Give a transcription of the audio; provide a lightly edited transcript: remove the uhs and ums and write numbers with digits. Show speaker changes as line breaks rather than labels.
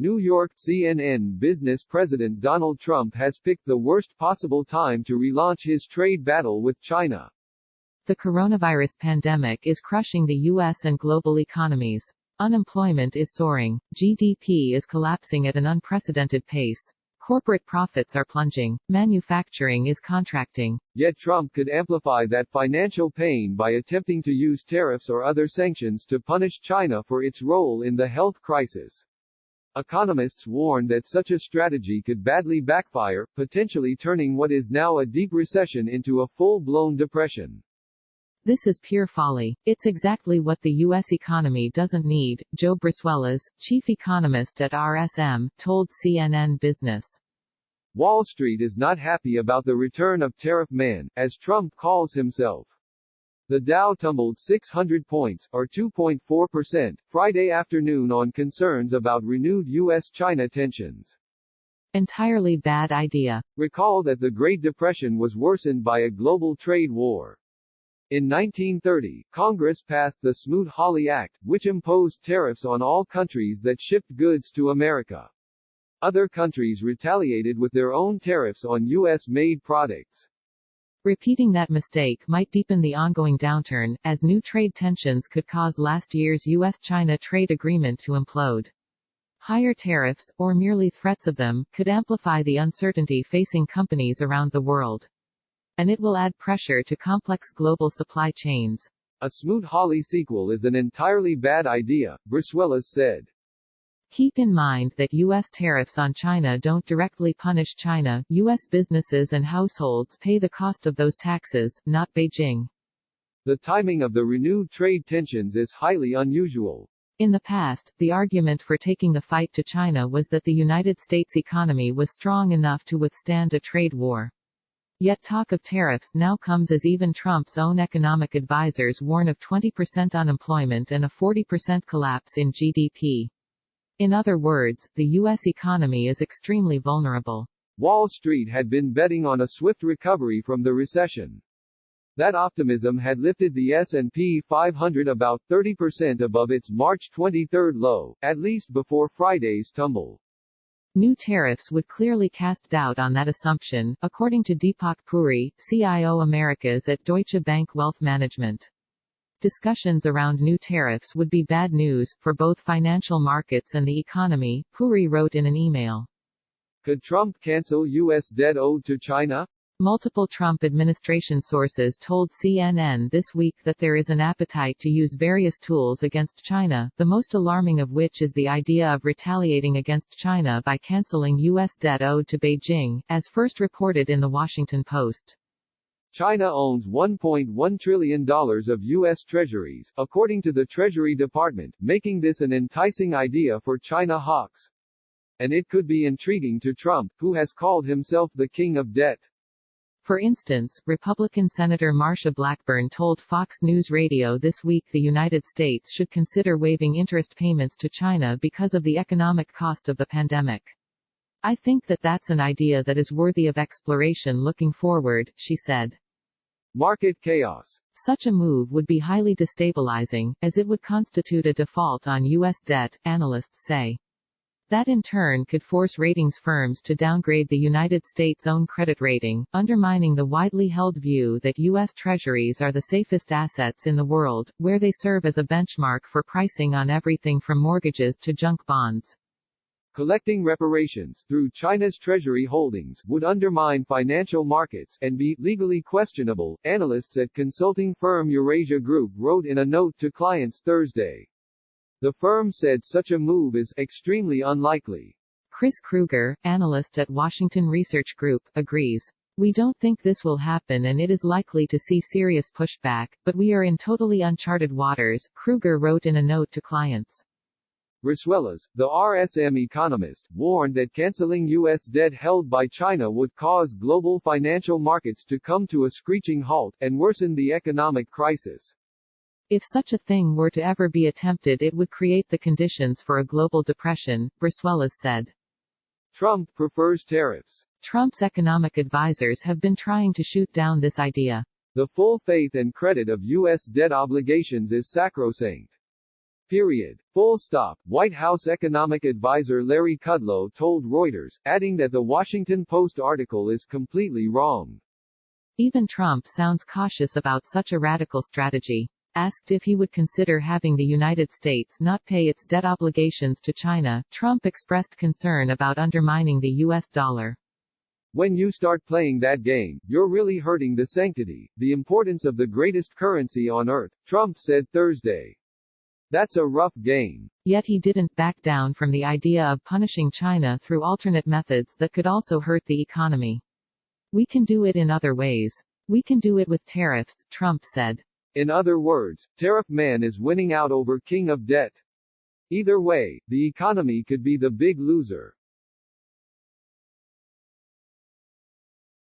New York, CNN business president Donald Trump has picked the worst possible time to relaunch his trade battle with China.
The coronavirus pandemic is crushing the U.S. and global economies. Unemployment is soaring. GDP is collapsing at an unprecedented pace. Corporate profits are plunging. Manufacturing is contracting.
Yet Trump could amplify that financial pain by attempting to use tariffs or other sanctions to punish China for its role in the health crisis. Economists warn that such a strategy could badly backfire, potentially turning what is now a deep recession into a full-blown depression.
This is pure folly. It's exactly what the U.S. economy doesn't need, Joe Brisuelas, chief economist at RSM, told CNN Business.
Wall Street is not happy about the return of Tariff Man, as Trump calls himself. The Dow tumbled 600 points, or 2.4%, Friday afternoon on concerns about renewed U.S.-China tensions.
Entirely bad idea.
Recall that the Great Depression was worsened by a global trade war. In 1930, Congress passed the Smoot-Hawley Act, which imposed tariffs on all countries that shipped goods to America. Other countries retaliated with their own tariffs on U.S.-made products.
Repeating that mistake might deepen the ongoing downturn, as new trade tensions could cause last year's U.S.-China trade agreement to implode. Higher tariffs, or merely threats of them, could amplify the uncertainty facing companies around the world. And it will add pressure to complex global supply chains.
A Smoot-Hawley sequel is an entirely bad idea, Brisuelas said.
Keep in mind that U.S. tariffs on China don't directly punish China. U.S. businesses and households pay the cost of those taxes, not Beijing.
The timing of the renewed trade tensions is highly unusual.
In the past, the argument for taking the fight to China was that the United States economy was strong enough to withstand a trade war. Yet talk of tariffs now comes as even Trump's own economic advisors warn of 20% unemployment and a 40% collapse in GDP. In other words, the U.S. economy is extremely vulnerable.
Wall Street had been betting on a swift recovery from the recession. That optimism had lifted the S&P 500 about 30% above its March 23 low, at least before Friday's tumble.
New tariffs would clearly cast doubt on that assumption, according to Deepak Puri, CIO Americas at Deutsche Bank Wealth Management. Discussions around new tariffs would be bad news, for both financial markets and the economy, Puri wrote in an email.
Could Trump cancel U.S. debt owed to China?
Multiple Trump administration sources told CNN this week that there is an appetite to use various tools against China, the most alarming of which is the idea of retaliating against China by canceling U.S. debt owed to Beijing, as first reported in The Washington Post.
China owns $1.1 trillion of U.S. treasuries, according to the Treasury Department, making this an enticing idea for China hawks. And it could be intriguing to Trump, who has called himself the king of debt.
For instance, Republican Senator Marsha Blackburn told Fox News Radio this week the United States should consider waiving interest payments to China because of the economic cost of the pandemic. I think that that's an idea that is worthy of exploration looking forward, she said.
Market chaos.
Such a move would be highly destabilizing, as it would constitute a default on U.S. debt, analysts say. That in turn could force ratings firms to downgrade the United States' own credit rating, undermining the widely held view that U.S. treasuries are the safest assets in the world, where they serve as a benchmark for pricing on everything from mortgages to junk bonds.
Collecting reparations through China's treasury holdings would undermine financial markets and be legally questionable, analysts at consulting firm Eurasia Group wrote in a note to clients Thursday. The firm said such a move is extremely unlikely.
Chris Kruger, analyst at Washington Research Group, agrees. We don't think this will happen and it is likely to see serious pushback, but we are in totally uncharted waters, Kruger wrote in a note to clients.
Brisuelas, the RSM economist, warned that canceling U.S. debt held by China would cause global financial markets to come to a screeching halt, and worsen the economic crisis.
If such a thing were to ever be attempted, it would create the conditions for a global depression, Brisuelas said.
Trump prefers tariffs.
Trump's economic advisors have been trying to shoot down this idea.
The full faith and credit of U.S. debt obligations is sacrosanct. Period. Full stop. White House economic advisor Larry Kudlow told Reuters, adding that the Washington Post article is completely wrong.
Even Trump sounds cautious about such a radical strategy. Asked if he would consider having the United States not pay its debt obligations to China, Trump expressed concern about undermining the U.S. dollar.
When you start playing that game, you're really hurting the sanctity, the importance of the greatest currency on earth, Trump said Thursday. That's a rough game.
Yet he didn't back down from the idea of punishing China through alternate methods that could also hurt the economy. We can do it in other ways. We can do it with tariffs, Trump said.
In other words, Tariff Man is winning out over King of Debt. Either way, the economy could be the big loser.